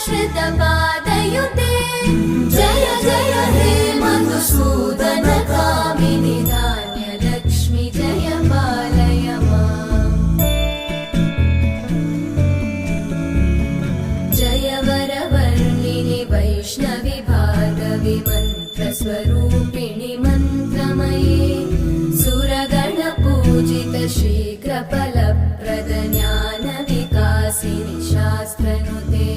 श्रितपादयुते जय जय हे मधुसूदन कामिनि धान्यलक्ष्मि जय पालय माम्। जय वरवर्णिनि वैष्णवि भार्गवि मन्त्रस्वरूपिणि मन्त्रमये सुरगणपूजित शीघ्रफलप्रद ज्ञानविकासिनि शास्त्रनुते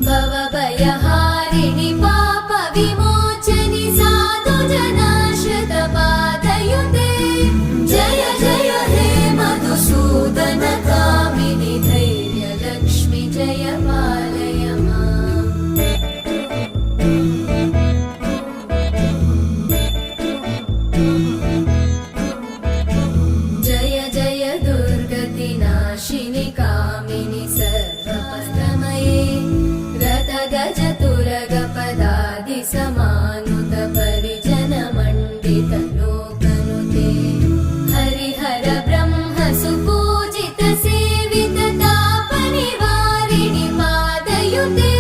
भवभयहारिणि पापविमोचनि साधुजनाश्रितपादयुते जय जय हे मधुसूदन कामिनि धैर्यलक्ष्मि जय पालय माम्। जय जय दुर्गतिनाशिनि कामिनि सर्वपस्तमये रथगजतुरगपदादिसमानुत परिजनमण्डित लोकनुते हरिहर ब्रह्म सुपूजित सेवित तापनिवारिणि पादयुते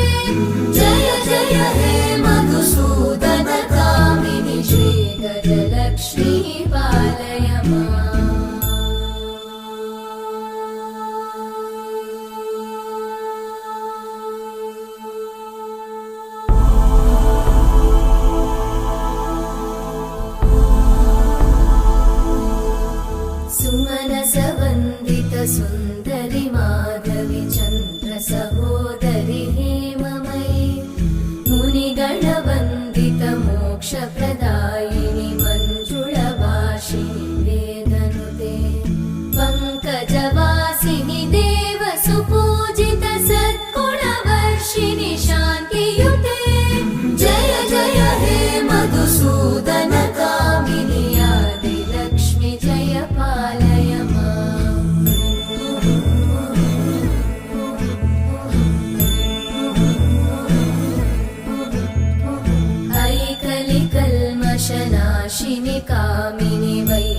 जय जय हे मधुसूदन कामिनि श्रीगजलक्ष्मी पालय माम्। सुमनसवन्दित सुन्दरि माधवि चन्द्र सहोदरि हेममयि मुनिगणवन्दित मोक्षप्रदायिनि मञ्जुळभाषिणि वेदनुते पङ्कजवासिनि देव सुपूजित सद्गुणवर्षिणि शान्तियुते जय जय हे मधुसूदन कामिनि आदिलक्ष्मि जय पालय माम्। ऐकलिकल्मषनाशिनि कामिनि वै